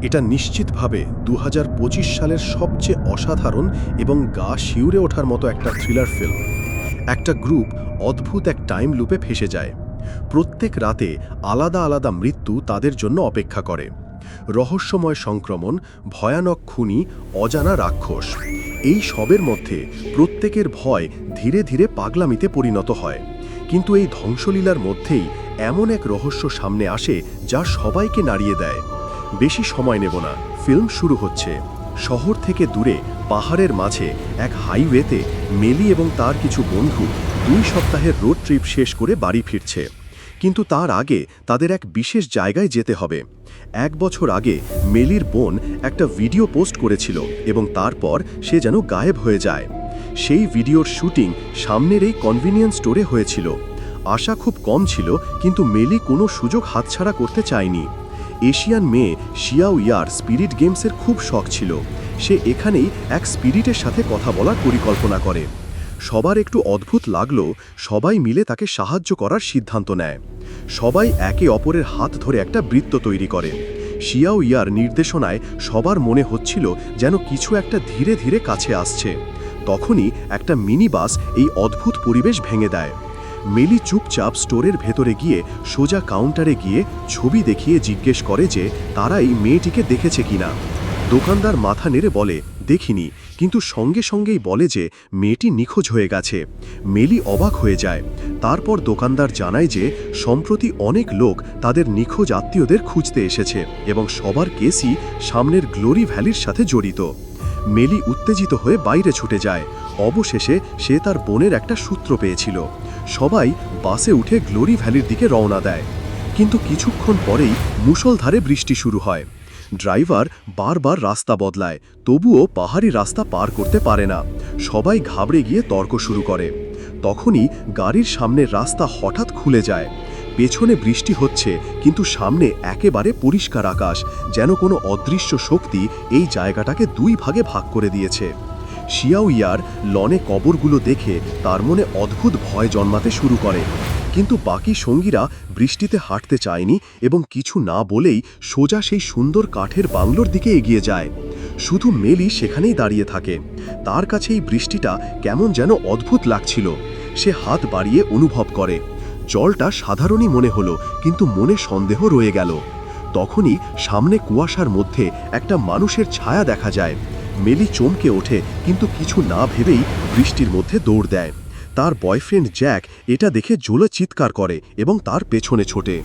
এটা নিশ্চিতভাবে ২০২৫ সালের সবচেয়ে অসাধারণ এবং গা শিউরে ওঠার মতো একটা থ্রিলার ফিল্ম। একটা গ্রুপ অদ্ভুত এক টাইম লুপে ফেসে যায়। প্রত্যেক রাতে আলাদা আলাদা মৃত্যু তাদের জন্য অপেক্ষা করে। রহস্যময় সংক্রমণ, ভয়ানক খুনি, অজানা রাক্ষস, এই সবের মধ্যে প্রত্যেকের ভয় ধীরে ধীরে পাগলামিতে পরিণত হয়। কিন্তু এই ধ্বংসলীলার মধ্যেই এমন এক রহস্য সামনে আসে যা সবাইকে নাড়িয়ে দেয়। বেশি সময় নেব না, ফিল্ম শুরু হচ্ছে। শহর থেকে দূরে পাহাড়ের মাঝে এক হাইওয়েতে মেলি এবং তার কিছু বন্ধু 2 সপ্তাহের রোড ট্রিপ শেষ করে বাড়ি ফিরছে। কিন্তু তার আগে তাদের এক বিশেষ জায়গায় যেতে হবে। 1 বছর আগে মেলির বোন একটা ভিডিও পোস্ট করেছিল এবং তারপর সে যেন গায়েব হয়ে যায়। সেই ভিডিওর শুটিং সামনের এই কনভিনিয়েন্স স্টোরে হয়েছিল। আশা খুব কম ছিল, কিন্তু মেলি কোনো সুযোগ হাতছাড়া করতে চায়নি। এশিয়ান মেয়ে শিয়াও ইয়ার স্পিরিট গেমসের খুব শখ ছিল। সে এখানেই এক স্পিরিটের সাথে কথা বলার পরিকল্পনা করে। সবার একটু অদ্ভুত লাগলো, সবাই মিলে তাকে সাহায্য করার সিদ্ধান্ত নেয়। সবাই একে অপরের হাত ধরে একটা বৃত্ত তৈরি করে। শিয়াও ইয়ার নির্দেশনায় সবার মনে হচ্ছিল যেন কিছু একটা ধীরে ধীরে কাছে আসছে। তখনই একটা মিনি বাস এই অদ্ভুত পরিবেশ ভেঙে দেয়। মেলি চুপচাপ স্টোরের ভেতরে গিয়ে সোজা কাউন্টারে গিয়ে ছবি দেখিয়ে জিজ্ঞেস করে যে তারা এই মেয়েটিকে দেখেছে কিনা। দোকানদার মাথা নেড়ে বলে দেখিনি, কিন্তু সঙ্গে সঙ্গেই বলে যে মেয়েটি নিখোঁজ হয়ে গেছে। মেলি অবাক হয়ে যায়। তারপর দোকানদার জানায় যে সম্প্রতি অনেক লোক তাদের নিখোঁজ আত্মীয়দের খুঁজতে এসেছে এবং সবার কেসই সামনের গ্লোরি ভ্যালির সাথে জড়িত। মেলি উত্তেজিত হয়ে বাইরে ছুটে যায়। অবশেষে সে তার বোনের একটা সূত্র পেয়েছিল। সবাই বাসে উঠে গ্লোরি ভ্যালির দিকে রওনা দেয়। কিন্তু কিছুক্ষণ পরেই মুষলধারে বৃষ্টি শুরু হয়। ড্রাইভার বারবার রাস্তা বদলায়, তবুও পাহাড়ি রাস্তা পার করতে পারে না। সবাই ঘাবড়ে গিয়ে তর্ক শুরু করে। তখনই গাড়ির সামনের রাস্তা হঠাৎ খুলে যায়। পেছনে বৃষ্টি হচ্ছে, কিন্তু সামনে একেবারে পরিষ্কার আকাশ, যেন কোনো অদৃশ্য শক্তি এই জায়গাটাকে 2 ভাগে ভাগ করে দিয়েছে। শিয়াও ইয়ার লনে কবরগুলো দেখে তার মনে অদ্ভুত ভয় জন্মাতে শুরু করে। কিন্তু বাকি সঙ্গীরা বৃষ্টিতে হাঁটতে চায়নি এবং কিছু না বলেই সোজা সেই সুন্দর কাঠের বাংলোর দিকে এগিয়ে যায়। শুধু মেলি সেখানেই দাঁড়িয়ে থাকে। তার কাছে এই বৃষ্টিটা কেমন যেন অদ্ভুত লাগছিল। সে হাত বাড়িয়ে অনুভব করে। জলটা সাধারণই মনে হলো, কিন্তু মনে সন্দেহ রয়ে গেল। তখনই সামনে কুয়াশার মধ্যে একটা মানুষের ছায়া দেখা যায়। মেলি চমকে ওঠে, কিন্তু কিছু না ভেবেই বৃষ্টির মধ্যে দৌড় দেয়। তার বয়ফ্রেন্ড জ্যাক এটা দেখে জোরে চিৎকার করে এবং তার পেছনে ছোটে।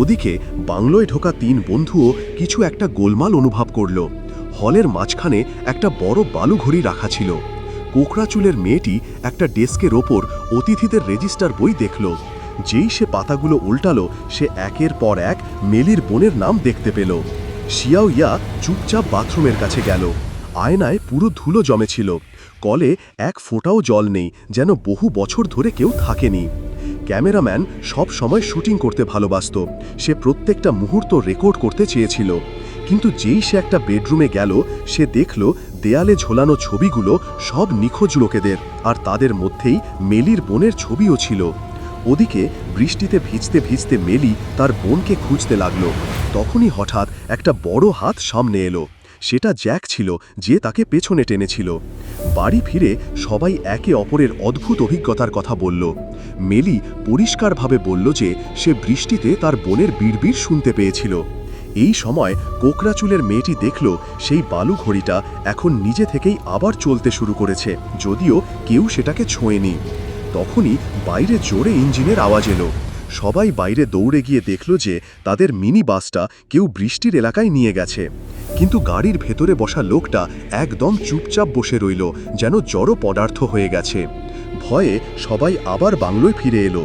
ওদিকে বাংলোয় ঢোকা 3 বন্ধুও কিছু একটা গোলমাল অনুভব করল। হলের মাঝখানে একটা বড় বালুঘড়ি রাখা ছিল। কোকড়া চুলের মেয়েটি একটা ডেস্কের ওপর অতিথিদের রেজিস্টার বই দেখল। যেই সে পাতাগুলো উল্টালো, সে একের পর এক মেলির বোনের নাম দেখতে পেল। শিয়াও ইয়া চুপচাপ বাথরুমের কাছে গেল। আয়নায় পুরো ধুলো জমেছিল। কলে এক ফোঁটাও জল নেই, যেন বহু বছর ধরে কেউ থাকেনি। ক্যামেরাম্যান সব সময় শুটিং করতে ভালোবাসত। সে প্রত্যেকটা মুহূর্ত রেকর্ড করতে চেয়েছিল। কিন্তু যেই সে একটা বেডরুমে গেল, সে দেখল দেয়ালে ঝোলানো ছবিগুলো সব নিখোঁজ লোকেদের, আর তাদের মধ্যেই মেলির বোনের ছবিও ছিল। ওদিকে বৃষ্টিতে ভিজতে ভিজতে মেলি তার বোনকে খুঁজতে লাগলো। তখনই হঠাৎ একটা বড় হাত সামনে এলো। সেটা জ্যাক ছিল, যে তাকে পেছনে টেনেছিল। বাড়ি ফিরে সবাই একে অপরের অদ্ভুত অভিজ্ঞতার কথা বলল। মেলি পরিষ্কারভাবে বলল যে সে বৃষ্টিতে তার বোনের বিড়বিড় শুনতে পেয়েছিল। এই সময় কোকড়া চুলের মেয়েটি দেখল সেই বালু ঘড়িটা এখন নিজে থেকেই আবার চলতে শুরু করেছে, যদিও কেউ সেটাকে ছোঁয়নি। তখনই বাইরে জোরে ইঞ্জিনের আওয়াজ এলো। সবাই বাইরে দৌড়ে গিয়ে দেখল যে তাদের মিনি বাসটা কেউ বৃষ্টির এলাকায় নিয়ে গেছে। কিন্তু গাড়ির ভেতরে বসা লোকটা একদম চুপচাপ বসে রইল, যেন জড় পদার্থ হয়ে গেছে। ভয়ে সবাই আবার বাংলোয় ফিরে এলো।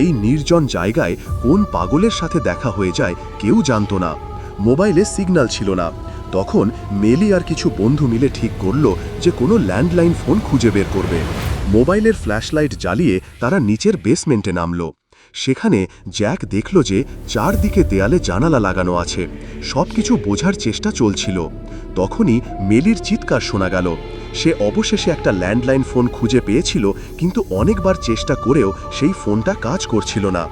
এই নির্জন জায়গায় কোন পাগলের সাথে দেখা হয়ে যায় কেউ জানত না। মোবাইলে সিগন্যাল ছিল না। তখন মেলি আর কিছু বন্ধু মিলে ঠিক করল যে কোনো ল্যান্ডলাইন ফোন খুঁজে বের করবে। মোবাইলের ফ্ল্যাশলাইট জ্বালিয়ে তারা নিচের বেসমেন্টে নামল। সেখানে জ্যাক দেখল যে চারদিকে দেয়ালে জানালা লাগানো আছে। সবকিছু বোঝার চেষ্টা চলছিল। তখনই মেলির চিৎকার শোনা গেল। সে অবশেষে একটা ল্যান্ডলাইন ফোন খুঁজে পেয়েছিল, কিন্তু অনেকবার চেষ্টা করেও সেই ফোনটা কাজ করছিল না।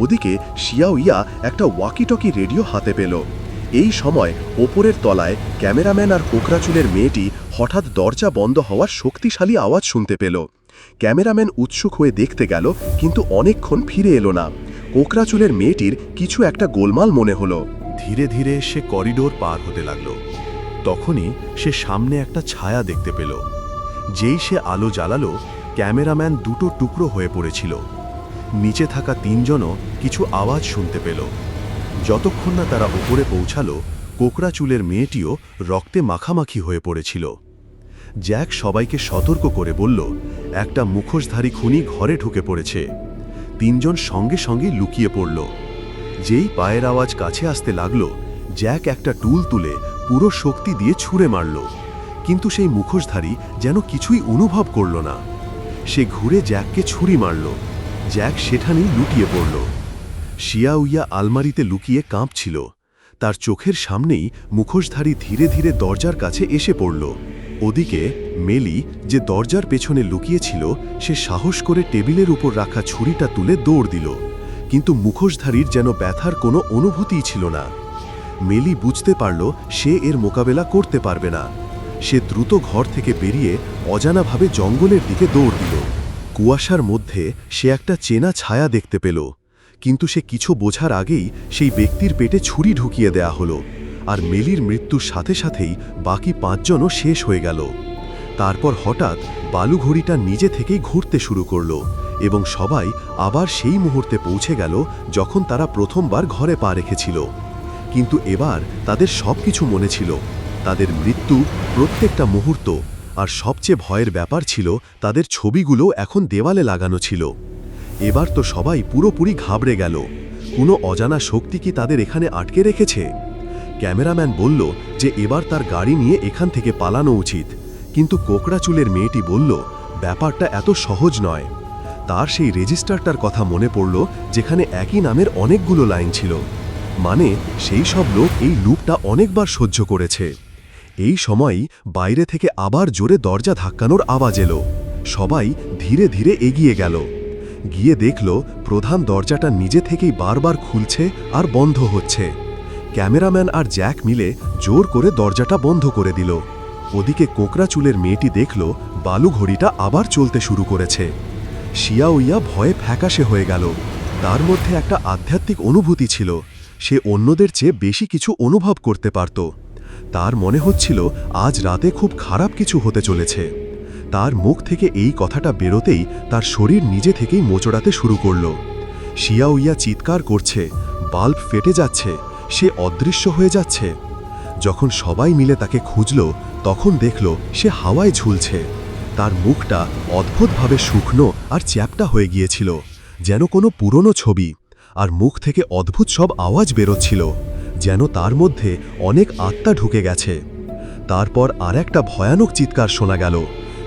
ওদিকে শিয়াও ইয়া একটা ওয়াকিটকি রেডিও হাতে পেল। এই সময় ওপরের তলায় ক্যামেরাম্যান আর কোকড়াচুলের মেয়েটি হঠাৎ দরজা বন্ধ হওয়ার শক্তিশালী আওয়াজ শুনতে পেল। ক্যামেরাম্যান উৎসুক হয়ে দেখতে গেল, কিন্তু অনেকক্ষণ ফিরে এলো না। কোকড়াচুলের মেয়েটির কিছু একটা গোলমাল মনে হলো। ধীরে ধীরে সে করিডোর পার হতে লাগলো। তখনই সে সামনে একটা ছায়া দেখতে পেল। যেই সে আলো জ্বালালো, ক্যামেরাম্যান দুটো টুকরো হয়ে পড়েছিল। নিচে থাকা তিনজনও কিছু আওয়াজ শুনতে পেল। যতক্ষণ না তারা উপরে পৌঁছালো, কোকড়াচুলের মেয়েটিও রক্তে মাখামাখি হয়ে পড়েছিল। জ্যাক সবাইকে সতর্ক করে বলল, একটা মুখোশধারী খুনি ঘরে ঢুকে পড়েছে। তিনজন সঙ্গে সঙ্গে লুকিয়ে পড়ল। যেই পায়ের আওয়াজ কাছে আসতে লাগল, জ্যাক একটা টুল তুলে পুরো শক্তি দিয়ে ছুঁড়ে মারল। কিন্তু সেই মুখোশধারী যেন কিছুই অনুভব করল না। সে ঘুরে জ্যাককে ছুরি মারল। জ্যাক সেখানেই লুটিয়ে পড়ল। শিয়াউইয়া আলমারিতে লুকিয়ে কাঁপছিল। তার চোখের সামনেই মুখোশধারী ধীরে ধীরে দরজার কাছে এসে পড়ল। ওদিকে মেলি, যে দরজার পেছনে লুকিয়েছিল, সে সাহস করে টেবিলের উপর রাখা ছুরিটা তুলে দৌড় দিল। কিন্তু মুখোশধারীর যেন ব্যথার কোনো অনুভূতিই ছিল না। মেলি বুঝতে পারল সে এর মোকাবেলা করতে পারবে না। সে দ্রুত ঘর থেকে বেরিয়ে অজানাভাবে জঙ্গলের দিকে দৌড় দিল। কুয়াশার মধ্যে সে একটা চেনা ছায়া দেখতে পেল, কিন্তু সে কিছু বোঝার আগেই সেই ব্যক্তির পেটে ছুরি ঢুকিয়ে দেয়া হলো, আর মেলির মৃত্যুর সাথে সাথেই বাকি পাঁচজনও শেষ হয়ে গেল। তারপর হঠাৎ বালুঘড়িটা নিজে থেকেই ঘুরতে শুরু করল, এবং সবাই আবার সেই মুহূর্তে পৌঁছে গেল যখন তারা প্রথমবার ঘরে পা রেখেছিল। কিন্তু এবার তাদের সবকিছু মনে ছিল, তাদের মৃত্যু, প্রত্যেকটা মুহূর্ত, আর সবচেয়ে ভয়ের ব্যাপার ছিল তাদের ছবিগুলো এখন দেওয়ালে লাগানো ছিল। এবার তো সবাই পুরোপুরি ঘাবড়ে গেল। কোনো অজানা শক্তি কি তাদের এখানে আটকে রেখেছে? ক্যামেরাম্যান বলল যে এবার তার গাড়ি নিয়ে এখান থেকে পালানো উচিত, কিন্তু কোকড়াচুলের মেয়েটি বলল ব্যাপারটা এত সহজ নয়। তার সেই রেজিস্টারটার কথা মনে পড়ল, যেখানে একই নামের অনেকগুলো লাইন ছিল। মানে সেই সব লোক এই লুপটা অনেকবার সহ্য করেছে। এই সময়ই বাইরে থেকে আবার জোরে দরজা ধাক্কানোর আওয়াজ এলো। সবাই ধীরে ধীরে এগিয়ে গেল। গিয়ে দেখল প্রধান দরজাটা নিজে থেকেই বারবার খুলছে আর বন্ধ হচ্ছে। ক্যামেরাম্যান আর জ্যাক মিলে জোর করে দরজাটা বন্ধ করে দিল। ওদিকে কোকড়াচুলের মেয়েটি দেখল বালুঘড়িটা আবার চলতে শুরু করেছে। শিয়াউইয়া ভয়ে ফ্যাকাশে হয়ে গেল। তার মধ্যে একটা আধ্যাত্মিক অনুভূতি ছিল। সে অন্যদের চেয়ে বেশি কিছু অনুভব করতে পারত। তার মনে হচ্ছিল আজ রাতে খুব খারাপ কিছু হতে চলেছে। তার মুখ থেকে এই কথাটা বেরোতেই তার শরীর নিজে থেকেই মোচড়াতে শুরু করল। শিয়াউইয়া চিৎকার করছে, বাল্ব ফেটে যাচ্ছে, সে অদৃশ্য হয়ে যাচ্ছে। যখন সবাই মিলে তাকে খুঁজল, তখন দেখল সে হাওয়ায় ঝুলছে। তার মুখটা অদ্ভুতভাবে শুকনো আর চ্যাপ্টা হয়ে গিয়েছিল, যেন কোনো পুরনো ছবি, আর মুখ থেকে অদ্ভুত সব আওয়াজ বেরোচ্ছিল, যেন তার মধ্যে অনেক আত্মা ঢুকে গেছে। তারপর আর একটা ভয়ানক চিৎকার শোনা গেল।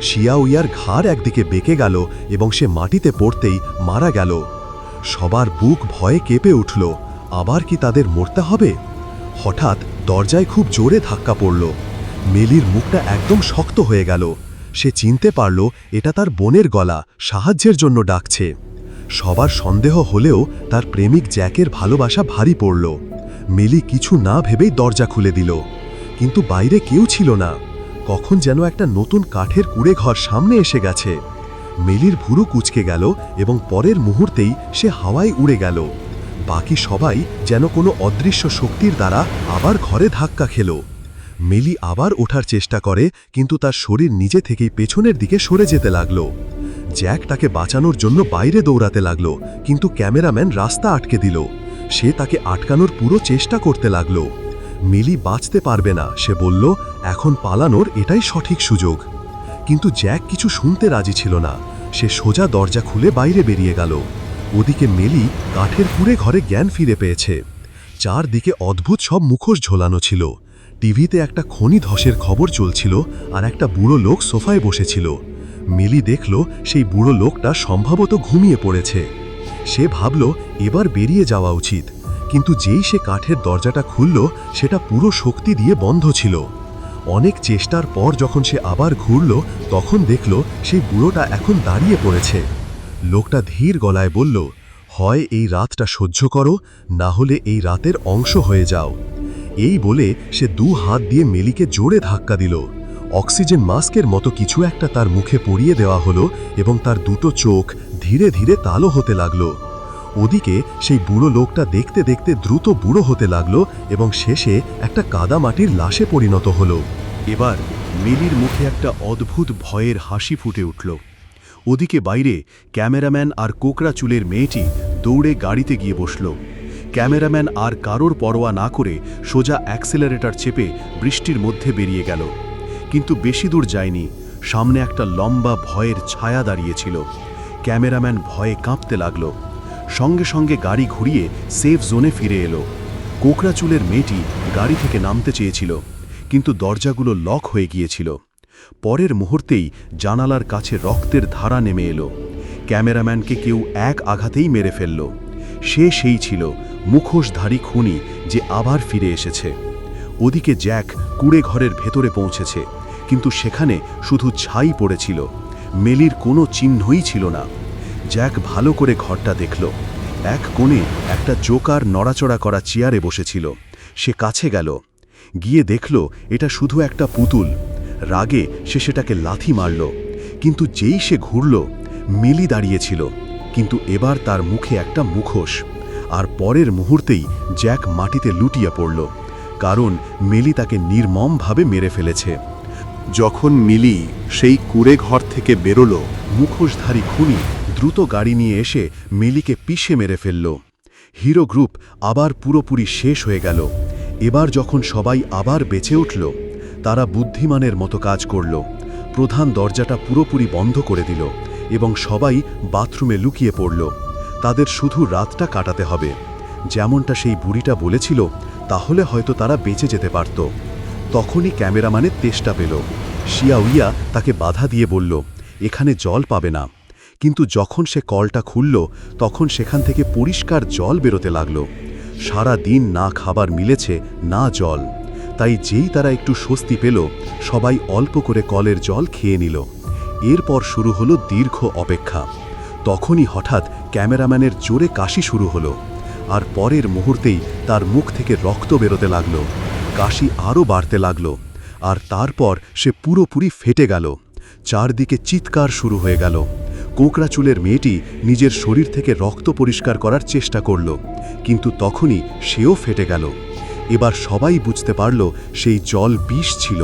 শিয়াউইয়ার ঘাড় একদিকে বেঁকে গেল এবং সে মাটিতে পড়তেই মারা গেল। সবার বুক ভয়ে কেঁপে উঠল। আবার কি তাদের মরতে হবে? হঠাৎ দরজায় খুব জোরে ধাক্কা পড়ল। মেলির মুখটা একদম শক্ত হয়ে গেল। সে চিনতে পারল এটা তার বোনের গলা, সাহায্যের জন্য ডাকছে। সবার সন্দেহ হলেও তার প্রেমিক জ্যাকের ভালোবাসা ভারী পড়ল। মেলি কিছু না ভেবেই দরজা খুলে দিল, কিন্তু বাইরে কেউ ছিল না। কখন যেন একটা নতুন কাঠের কুঁড়ে ঘর সামনে এসে গেছে। মেলির ভুরু কুঁচকে গেল এবং পরের মুহূর্তেই সে হাওয়ায় উড়ে গেল। বাকি সবাই যেন কোনো অদৃশ্য শক্তির দ্বারা আবার ঘরে ধাক্কা খেল। মেলি আবার ওঠার চেষ্টা করে, কিন্তু তার শরীর নিজে থেকেই পেছনের দিকে সরে যেতে লাগল। জ্যাক তাকে বাঁচানোর জন্য বাইরে দৌড়াতে লাগল, কিন্তু ক্যামেরাম্যান রাস্তা আটকে দিল। সে তাকে আটকানোর পুরো চেষ্টা করতে লাগল। মিলি বাঁচতে পারবে না, সে বলল, এখন পালানোর এটাই সঠিক সুযোগ। কিন্তু জ্যাক কিছু শুনতে রাজি ছিল না। সে সোজা দরজা খুলে বাইরে বেরিয়ে গেল। ওদিকে মেলি কাঠের কুঁড়ে ঘরে জ্ঞান ফিরে পেয়েছে। চারদিকে অদ্ভুত সব মুখোশ ঝোলানো ছিল। টিভিতে একটা খনি ধসের খবর চলছিল, আর একটা বুড়ো লোক সোফায় বসেছিল। মিলি দেখল সেই বুড়ো লোকটা সম্ভবত ঘুমিয়ে পড়েছে। সে ভাবল এবার বেরিয়ে যাওয়া উচিত, কিন্তু যেই সে কাঠের দরজাটা খুলল, সেটা পুরো শক্তি দিয়ে বন্ধ ছিল। অনেক চেষ্টার পর যখন সে আবার ঘুরল, তখন দেখল সেই বুড়োটা এখন দাঁড়িয়ে পড়েছে। লোকটা ধীর গলায় বলল, হয় এই রাতটা সহ্য করো, না হলে এই রাতের অংশ হয়ে যাও। এই বলে সে 2 হাত দিয়ে মেলিকে জোরে ধাক্কা দিল। অক্সিজেন মাস্কের মতো কিছু একটা তার মুখে পরিয়ে দেওয়া হলো এবং তার দুটো চোখ ধীরে ধীরে কালো হতে লাগলো। ওদিকে সেই বুড়ো লোকটা দেখতে দেখতে দ্রুত বুড়ো হতে লাগলো এবং শেষে একটা কাদামাটির লাশে পরিণত হলো। এবার মেলির মুখে একটা অদ্ভুত ভয়ের হাসি ফুটে উঠল। ওদিকে বাইরে ক্যামেরাম্যান আর কোকড়া চুলের মেয়েটি দৌড়ে গাড়িতে গিয়ে বসল। ক্যামেরাম্যান আর কারোর পরোয়া না করে সোজা অ্যাক্সেলারেটর চেপে বৃষ্টির মধ্যে বেরিয়ে গেল। কিন্তু বেশি দূর যায়নি, সামনে একটা লম্বা ভয়ের ছায়া দাঁড়িয়েছিল। ক্যামেরাম্যান ভয়ে কাঁপতে লাগল। সঙ্গে সঙ্গে গাড়ি ঘুরিয়ে সেফ জোনে ফিরে এলো। কোকড়া চুলের মেয়েটি গাড়ি থেকে নামতে চেয়েছিল, কিন্তু দরজাগুলো লক হয়ে গিয়েছিল। পরের মুহূর্তেই জানালার কাছে রক্তের ধারা নেমে এলো। ক্যামেরাম্যানকে কেউ এক আঘাতেই মেরে ফেলল। সে সেই ছিল মুখোশধারী খুনি যে আবার ফিরে এসেছে। ওদিকে জ্যাক কুড়ে ঘরের ভেতরে পৌঁছেছে, কিন্তু সেখানে শুধু ছাই পড়েছিল, মেলির কোনো চিহ্নই ছিল না। জ্যাক ভালো করে ঘরটা দেখল। এক কোণে একটা জোকার নড়াচড়া করা চেয়ারে বসেছিল। সে কাছে গেল, গিয়ে দেখল এটা শুধু একটা পুতুল। রাগে সে সেটাকে লাথি মারল, কিন্তু যেই সে ঘুরল, মেলি দাঁড়িয়েছিল, কিন্তু এবার তার মুখে একটা মুখোশ। আর পরের মুহূর্তেই জ্যাক মাটিতে লুটিয়ে পড়ল, কারণ মেলি তাকে নির্মমভাবে মেরে ফেলেছে। যখন মিলি সেই কুড়ে ঘর থেকে বেরোলো, মুখোশধারী খুনি দ্রুত গাড়ি নিয়ে এসে মেলিকে পিষে মেরে ফেলল। হিরো গ্রুপ আবার পুরোপুরি শেষ হয়ে গেল। এবার যখন সবাই আবার বেঁচে উঠল, তারা বুদ্ধিমানের মতো কাজ করল। প্রধান দরজাটা পুরোপুরি বন্ধ করে দিল এবং সবাই বাথরুমে লুকিয়ে পড়ল। তাদের শুধু রাতটা কাটাতে হবে, যেমনটা সেই বুড়িটা বলেছিল, তাহলে হয়তো তারা বেঁচে যেতে পারত। তখনই ক্যামেরাম্যানের তেষ্টা পেল। শিয়াউইয়া তাকে বাধা দিয়ে বলল, এখানে জল পাবে না। কিন্তু যখন সে কলটা খুলল, তখন সেখান থেকে পরিষ্কার জল বেরোতে লাগল। সারা দিন না খাবার মিলেছে, না জল। তাই যেই তারা একটু স্বস্তি পেল, সবাই অল্প করে কলের জল খেয়ে নিল। এরপর শুরু হলো দীর্ঘ অপেক্ষা। তখনই হঠাৎ ক্যামেরাম্যানের জোরে কাশি শুরু হলো, আর পরের মুহূর্তেই তার মুখ থেকে রক্ত বেরোতে লাগল। কাশি আরও বাড়তে লাগল, আর তারপর সে পুরোপুরি ফেটে গেল। চারদিকে চিৎকার শুরু হয়ে গেল। কোকড়া চুলের মেয়েটি নিজের শরীর থেকে রক্ত পরিষ্কার করার চেষ্টা করল, কিন্তু তখনই সেও ফেটে গেল। এবার সবাই বুঝতে পারল সেই জল বিষ ছিল।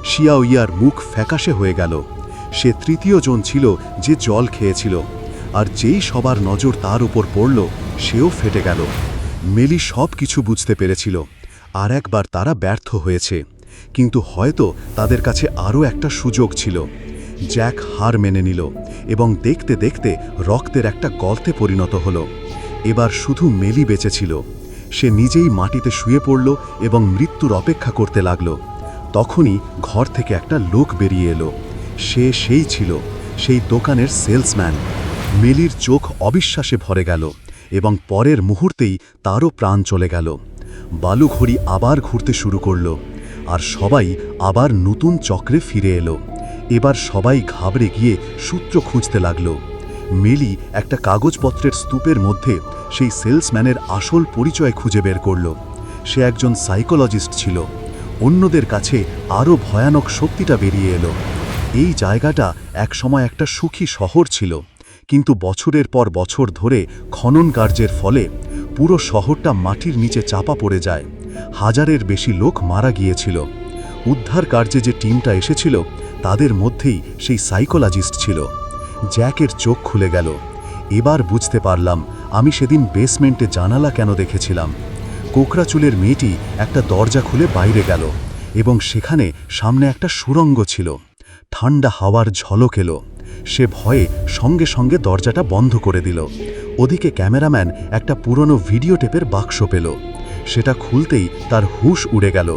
শিয়াউইয়ার মুখ ফ্যাকাশে হয়ে গেল। সে তৃতীয় জন ছিল যে জল খেয়েছিল, আর যেই সবার নজর তার উপর পড়ল, সেও ফেটে গেল। মেলি সব কিছু বুঝতে পেরেছিল, আর একবার তারা ব্যর্থ হয়েছে, কিন্তু হয়তো তাদের কাছে আরও একটা সুযোগ ছিল। জ্যাক হার মেনে নিল এবং দেখতে দেখতে রক্তের একটা গর্তে পরিণত হলো। এবার শুধু মেলি বেঁচে ছিল। সে নিজেই মাটিতে শুয়ে পড়ল এবং মৃত্যুর অপেক্ষা করতে লাগল। তখনই ঘর থেকে একটা লোক বেরিয়ে এলো। সে সেই ছিল সেই দোকানের সেলসম্যান। মেলির চোখ অবিশ্বাসে ভরে গেল এবং পরের মুহূর্তেই তারও প্রাণ চলে গেল। বালুঘড়ি আবার ঘুরতে শুরু করল, আর সবাই আবার নতুন চক্রে ফিরে এলো। এবার সবাই ঘাবড়ে গিয়ে সূত্র খুঁজতে লাগল। মেলি একটা কাগজপত্রের স্তূপের মধ্যে সেই সেলসম্যানের আসল পরিচয় খুঁজে বের করল। সে একজন সাইকোলজিস্ট ছিল। অন্যদের কাছে আরও ভয়ানক সত্যিটা বেরিয়ে এলো। এই জায়গাটা একসময় একটা সুখী শহর ছিল, কিন্তু বছরের পর বছর ধরে খনন কার্যের ফলে পুরো শহরটা মাটির নিচে চাপা পড়ে যায়। হাজারের বেশি লোক মারা গিয়েছিল। উদ্ধার কার্যে যে টিমটা এসেছিল, তাদের মধ্যেই সেই সাইকোলজিস্ট ছিল। জ্যাকের চোখ খুলে গেল। এবার বুঝতে পারলাম আমি সেদিন বেসমেন্টে জানালা কেন দেখেছিলাম। কোকড়া চুলের মেয়েটি একটা দরজা খুলে বাইরে গেল এবং সেখানে সামনে একটা সুড়ঙ্গ ছিল। ঠান্ডা হাওয়ার ঝলক এলো। সে ভয়ে সঙ্গে সঙ্গে দরজাটা বন্ধ করে দিল। ওদিকে ক্যামেরাম্যান একটা পুরনো ভিডিও টেপের বাক্স পেল। সেটা খুলতেই তার হুঁশ উড়ে গেল।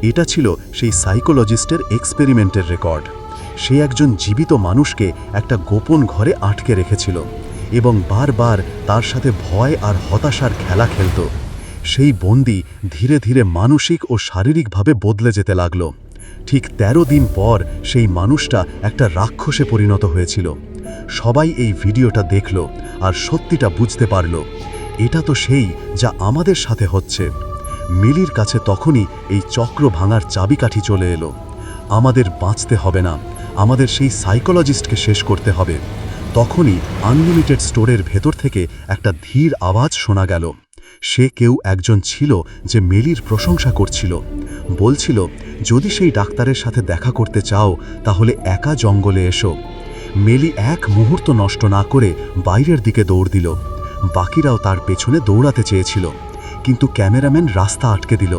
এটা ছিল সেই সাইকোলজিস্টের এক্সপেরিমেন্টের রেকর্ড। সে একজন জীবিত মানুষকে একটা গোপন ঘরে আটকে রেখেছিল এবং বারবার তার সাথে ভয় আর হতাশার খেলা খেলত। সেই বন্দী ধীরে ধীরে মানসিক ও শারীরিকভাবে বদলে যেতে লাগল। ঠিক 13 দিন পর সেই মানুষটা একটা রাক্ষসে পরিণত হয়েছিল। সবাই এই ভিডিওটা দেখল আর সত্যিটা বুঝতে পারল, এটা তো সেই যা আমাদের সাথে হচ্ছে। মিলির কাছে তখনই এই চক্র ভাঙার চাবিকাঠি চলে এলো। আমাদের বাঁচতে হবে না, আমাদের সেই সাইকোলজিস্টকে শেষ করতে হবে। তখনই আনলিমিটেড স্টোরের ভেতর থেকে একটা ধীর আওয়াজ শোনা গেল। সে কেউ একজন ছিল যে মেলির প্রশংসা করছিল, বলছিল, যদি সেই ডাক্তারের সাথে দেখা করতে চাও তাহলে একা জঙ্গলে এসো। মেলি এক মুহূর্ত নষ্ট না করে বাইরের দিকে দৌড় দিল। বাকিরাও তার পেছনে দৌড়াতে চেয়েছিল, কিন্তু ক্যামেরাম্যান রাস্তা আটকে দিল।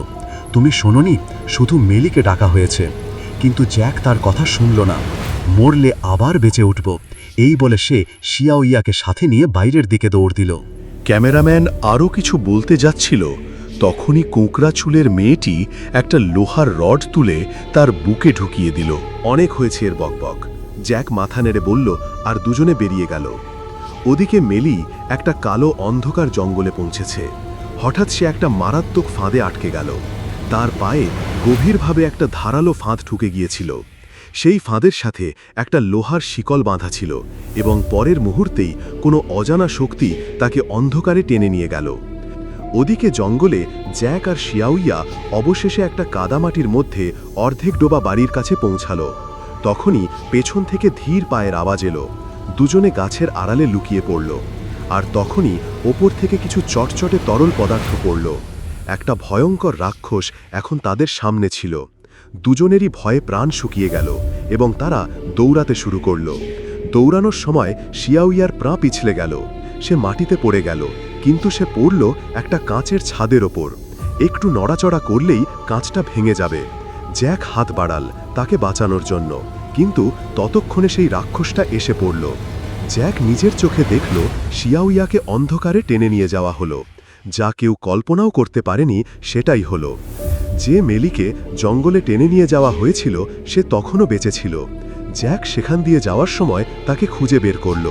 তুমি শোনোনি, শুধু মেলিকে ডাকা হয়েছে। কিন্তু জ্যাক তার কথা শুনল না। মরলে আবার বেঁচে উঠব, এই বলে সে শিয়াওইয়াকে সাথে নিয়ে বাইরের দিকে দৌড় দিল। ক্যামেরাম্যান আরও কিছু বলতে যাচ্ছিল, তখনই কোঁকড়া চুলের মেয়েটি একটা লোহার রড তুলে তার বুকে ঢুকিয়ে দিল। অনেক হয়েছে এর বকবক, জ্যাক মাথা নেড়ে বলল, আর দুজনে বেরিয়ে গেল। ওদিকে মেলি একটা কালো অন্ধকার জঙ্গলে পৌঁছেছে। হঠাৎ সে একটা মারাত্মক ফাঁদে আটকে গেল। তার পায়ে গভীরভাবে একটা ধারালো ফাঁদ ঢুকে গিয়েছিল। সেই ফাঁদের সাথে একটা লোহার শিকল বাঁধা ছিল এবং পরের মুহূর্তেই কোনো অজানা শক্তি তাকে অন্ধকারে টেনে নিয়ে গেল। ওদিকে জঙ্গলে জ্যাক আর শিয়াওইয়া অবশেষে একটা কাদামাটির মধ্যে অর্ধেক ডোবা বাড়ির কাছে পৌঁছালো। তখনই পেছন থেকে ধীর পায়ের আওয়াজ এলো। দুজনে গাছের আড়ালে লুকিয়ে পড়ল। আর তখনই ওপর থেকে কিছু চটচটে তরল পদার্থ পড়ল। একটা ভয়ঙ্কর রাক্ষস এখন তাদের সামনে ছিল। দুজনেরই ভয়ে প্রাণ শুকিয়ে গেল এবং তারা দৌড়াতে শুরু করল। দৌড়ানোর সময় শিয়াওইয়ার প্রাণ পিছলে গেল। সে মাটিতে পড়ে গেল, কিন্তু সে পড়ল একটা কাঁচের ছাদের ওপর। একটু নড়াচড়া করলেই কাঁচটা ভেঙে যাবে। জ্যাক হাত বাড়াল তাকে বাঁচানোর জন্য, কিন্তু ততক্ষণে সেই রাক্ষসটা এসে পড়ল। জ্যাক নিজের চোখে দেখল শিয়াওইয়াকে অন্ধকারে টেনে নিয়ে যাওয়া হলো। যা কেউ কল্পনাও করতে পারেনি সেটাই হলো। যে মেলিকে জঙ্গলে টেনে নিয়ে যাওয়া হয়েছিল সে তখনও বেঁচে ছিল। জ্যাক সেখান দিয়ে যাওয়ার সময় তাকে খুঁজে বের করল।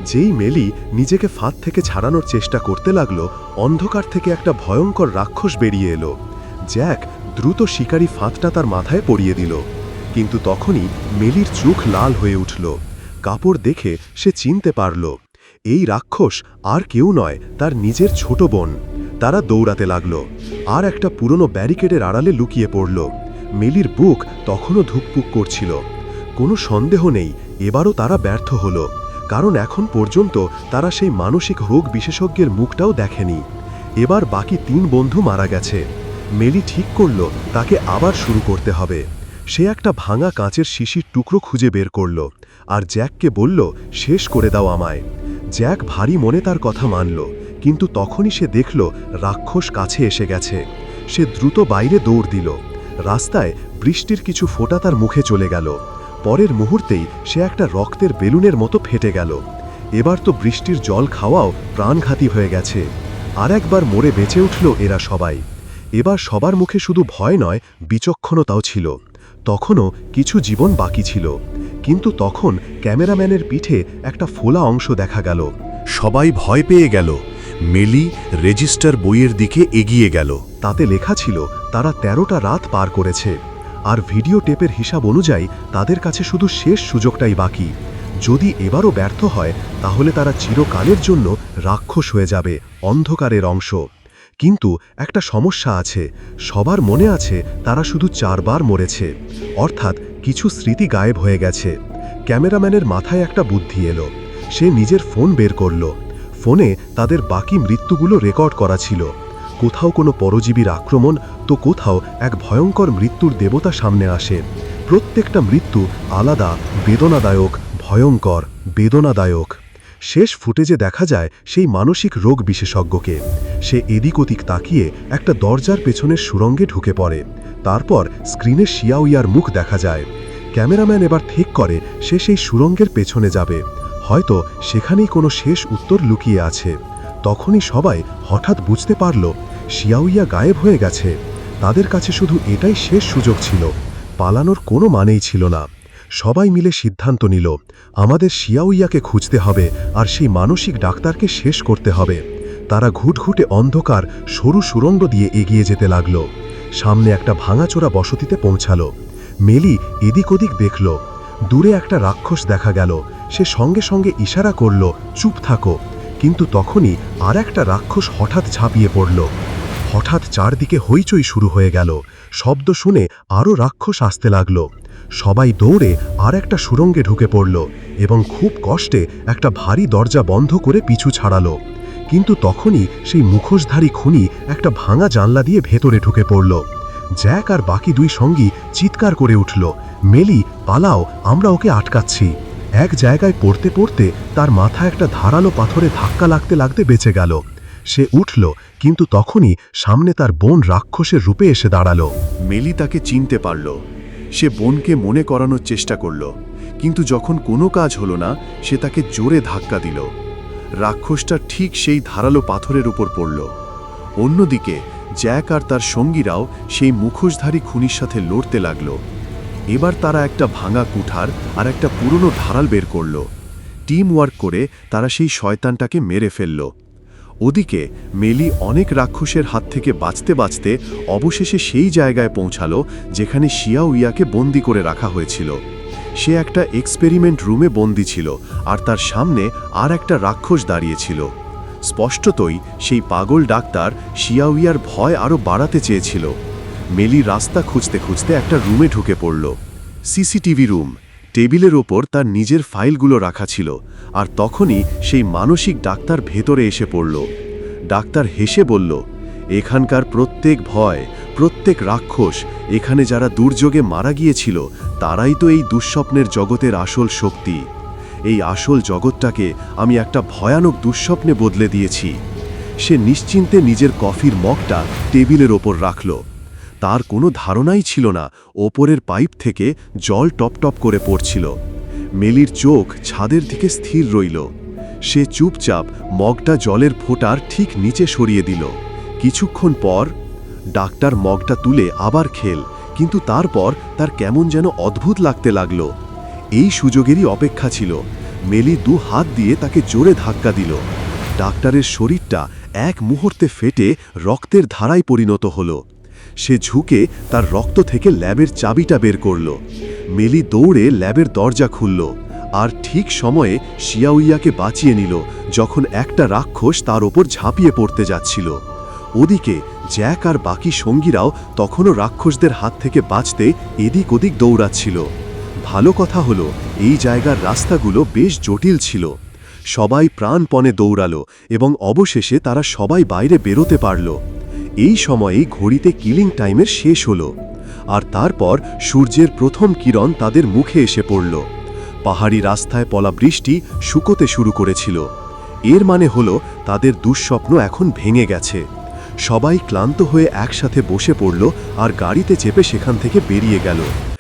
যেই মেলি নিজেকে ফাঁদ থেকে ছাড়ানোর চেষ্টা করতে লাগলো, অন্ধকার থেকে একটা ভয়ঙ্কর রাক্ষস বেরিয়ে এলো। জ্যাক দ্রুত শিকারী ফাঁদটা তার মাথায় পরিয়ে দিল, কিন্তু তখনই মেলির চোখ লাল হয়ে উঠল। কাপড় দেখে সে চিনতে পারল এই রাক্ষস আর কেউ নয়, তার নিজের ছোট বোন। তারা দৌড়াতে লাগল, আর একটা পুরনো ব্যারিকেডের আড়ালে লুকিয়ে পড়ল। মেলির বুক তখনও ধুকপুক করছিল। কোনো সন্দেহ নেই, এবারও তারা ব্যর্থ হলো, কারণ এখন পর্যন্ত তারা সেই মানসিক রোগ বিশেষজ্ঞের মুখটাও দেখেনি। এবার বাকি 3 বন্ধু মারা গেছে। মেলি ঠিক করল তাকে আবার শুরু করতে হবে। সে একটা ভাঙা কাঁচের শিশির টুকরো খুঁজে বের করল আর জ্যাককে বলল, শেষ করে দাও আমায়। জ্যাক ভারী মনে তার কথা মানল, কিন্তু তখনই সে দেখল রাক্ষস কাছে এসে গেছে। সে দ্রুত বাইরে দৌড় দিল। রাস্তায় বৃষ্টির কিছু ফোঁটা তার মুখে চলে গেল। পরের মুহূর্তেই সে একটা রক্তের বেলুনের মতো ফেটে গেল। এবার তো বৃষ্টির জল খাওয়াও প্রাণঘাতী হয়ে গেছে। আর একবার মরে বেঁচে উঠল এরা সবাই। এবার সবার মুখে শুধু ভয় নয়, বিচক্ষণতাও ছিল। তখনও কিছু জীবন বাকি ছিল, কিন্তু তখন ক্যামেরাম্যানের পিঠে একটা ফোলা অংশ দেখা গেল। সবাই ভয় পেয়ে গেল। মেলি রেজিস্টার বইয়ের দিকে এগিয়ে গেল। তাতে লেখা ছিল তারা 13টা রাত পার করেছে, আর ভিডিও টেপের হিসাব অনুযায়ী তাদের কাছে শুধু শেষ সুযোগটাই বাকি। যদি এবারও ব্যর্থ হয় তাহলে তারা চিরকালের জন্য রাক্ষস হয়ে যাবে, অন্ধকারের অংশ। কিন্তু একটা সমস্যা আছে, সবার মনে আছে তারা শুধু 4 বার মরেছে, অর্থাৎ কিছু স্মৃতি গায়েব হয়ে গেছে। ক্যামেরাম্যানের মাথায় একটা বুদ্ধি এলো। সে নিজের ফোন বের করল। ফোনে তাদের বাকি মৃত্যুগুলো রেকর্ড করা ছিল। কোথাও কোনো পরজীবীর আক্রমণ, তো কোথাও এক ভয়ঙ্কর মৃত্যুর দেবতা সামনে আসে। প্রত্যেকটা মৃত্যু আলাদা, বেদনাদায়ক, ভয়ঙ্কর, বেদনাদায়ক। শেষ ফুটেজে দেখা যায় সেই মানসিক রোগ বিশেষজ্ঞকে। সে এদিক ওদিক তাকিয়ে একটা দরজার পেছনের সুড়ঙ্গে ঢুকে পড়ে। তারপর স্ক্রিনে শিয়াওইয়ার মুখ দেখা যায়। ক্যামেরাম্যান এবার ঠিক করে সে সেই সুড়ঙ্গের পেছনে যাবে। হয়তো সেখানেই কোনো শেষ উত্তর লুকিয়ে আছে। তখনই সবাই হঠাৎ বুঝতে পারল শিয়াওইয়া গায়েব হয়ে গেছে। তাদের কাছে শুধু এটাই শেষ সুযোগ ছিল, পালানোর কোনো মানেই ছিল না। সবাই মিলে সিদ্ধান্ত নিল, আমাদের শিয়াওইয়াকে খুঁজতে হবে আর সেই মানসিক ডাক্তারকে শেষ করতে হবে। তারা ঘুটঘুটে অন্ধকার সরু সুড়ঙ্গ দিয়ে এগিয়ে যেতে লাগল। সামনে একটা ভাঙাচোরা বসতিতে পৌঁছালো। মেলি এদিক ওদিক দেখল। দূরে একটা রাক্ষস দেখা গেল। সে সঙ্গে সঙ্গে ইশারা করল, চুপ থাকো। কিন্তু তখনই আর একটা রাক্ষস হঠাৎ ঝাঁপিয়ে পড়ল। হঠাৎ চারদিকে হইচই শুরু হয়ে গেল। শব্দ শুনে আরও রাক্ষস আসতে লাগলো। সবাই দৌড়ে আর একটা সুড়ঙ্গে ঢুকে পড়ল এবং খুব কষ্টে একটা ভারী দরজা বন্ধ করে পিছু ছাড়ালো। কিন্তু তখনই সেই মুখোশধারী খুনি একটা ভাঙা জানলা দিয়ে ভেতরে ঢুকে পড়ল। জ্যাক আর বাকি দুই সঙ্গী চিৎকার করে উঠল, মেলি পালাও, আমরা ওকে আটকাচ্ছি। এক জায়গায় পড়তে পড়তে তার মাথায় একটা ধারালো পাথরে ধাক্কা লাগতে লাগতে বেঁচে গেল। সে উঠল, কিন্তু তখনই সামনে তার বোন রাক্ষসের রূপে এসে দাঁড়ালো। মেলি তাকে চিনতে পারল। সে বোনকে মনে করানোর চেষ্টা করল, কিন্তু যখন কোনো কাজ হলো না, সে তাকে জোরে ধাক্কা দিল। রাক্ষসটা ঠিক সেই ধারালো পাথরের উপর পড়ল। অন্যদিকে জ্যাক আর তার সঙ্গীরাও সেই মুখোশধারী খুনির সাথে লড়তে লাগল। এবার তারা একটা ভাঙা কুঠার আর একটা পুরনো ঢাল বের করল। টিম ওয়ার্ক করে তারা সেই শয়তানটাকে মেরে ফেলল। ওদিকে মেলি অনেক রাক্ষসের হাত থেকে বাঁচতে বাঁচতে অবশেষে সেই জায়গায় পৌঁছালো যেখানে শিয়াউইয়াকে বন্দি করে রাখা হয়েছিল। সে একটা এক্সপেরিমেন্ট রুমে বন্দি ছিল, আর তার সামনে আর একটা রাক্ষস দাঁড়িয়েছিল। স্পষ্টতই সেই পাগল ডাক্তার শিয়াউইয়ার ভয় আরও বাড়াতে চেয়েছিল। মেলি রাস্তা খুঁজতে খুঁজতে একটা রুমে ঢুকে পড়ল। CCTV room. টেবিলের ওপর তার নিজের ফাইলগুলো রাখা ছিল, আর তখনই সেই মানসিক ডাক্তার ভেতরে এসে পড়ল। ডাক্তার হেসে বলল, এখানকার প্রত্যেক ভয়, প্রত্যেক রাক্ষস, এখানে যারা দুর্যোগে মারা গিয়েছিল, তারাই তো এই দুঃস্বপ্নের জগতের আসল শক্তি। এই আসল জগৎটাকে আমি একটা ভয়ানক দুঃস্বপ্নে বদলে দিয়েছি। সে নিশ্চিন্তে নিজের কফির মগটা টেবিলের ওপর রাখল। তার কোনো ধারণাই ছিল না ওপরের পাইপ থেকে জল টপটপ করে পড়ছিল। মেলির চোখ ছাদের দিকে স্থির রইল। সে চুপচাপ মগটা জলের ফোঁটার ঠিক নিচে সরিয়ে দিল। কিছুক্ষণ পর ডাক্তার মগটা তুলে আবার খেল, কিন্তু তারপর তার কেমন যেন অদ্ভুত লাগতে লাগল। এই সুযোগেরই অপেক্ষা ছিল। মেলি দু হাত দিয়ে তাকে জোরে ধাক্কা দিল। ডাক্তারের শরীরটা এক মুহূর্তে ফেটে রক্তের ধারায় পরিণত হলো। সে ঝুঁকে তার রক্ত থেকে ল্যাবের চাবিটা বের করল। মেলি দৌড়ে ল্যাবের দরজা খুলল, আর ঠিক সময়ে শিয়াউইয়াকে বাঁচিয়ে নিল যখন একটা রাক্ষস তার ওপর ঝাঁপিয়ে পড়তে যাচ্ছিল। ওদিকে জ্যাক আর বাকি সঙ্গীরাও তখনও রাক্ষসদের হাত থেকে বাঁচতে এদিক ওদিক দৌড়াচ্ছিল। ভালো কথা হলো এই জায়গার রাস্তাগুলো বেশ জটিল ছিল। সবাই প্রাণপণে দৌড়ালো এবং অবশেষে তারা সবাই বাইরে বেরোতে পারল। এই সময়েই ঘড়িতে কিলিং টাইমের শেষ হলো, আর তারপর সূর্যের প্রথম কিরণ তাদের মুখে এসে পড়ল। পাহাড়ি রাস্তায় পলা বৃষ্টি শুকোতে শুরু করেছিল। এর মানে হলো তাদের দুঃস্বপ্ন এখন ভেঙে গেছে। সবাই ক্লান্ত হয়ে একসাথে বসে পড়ল আর গাড়িতে চেপে সেখান থেকে বেরিয়ে গেল।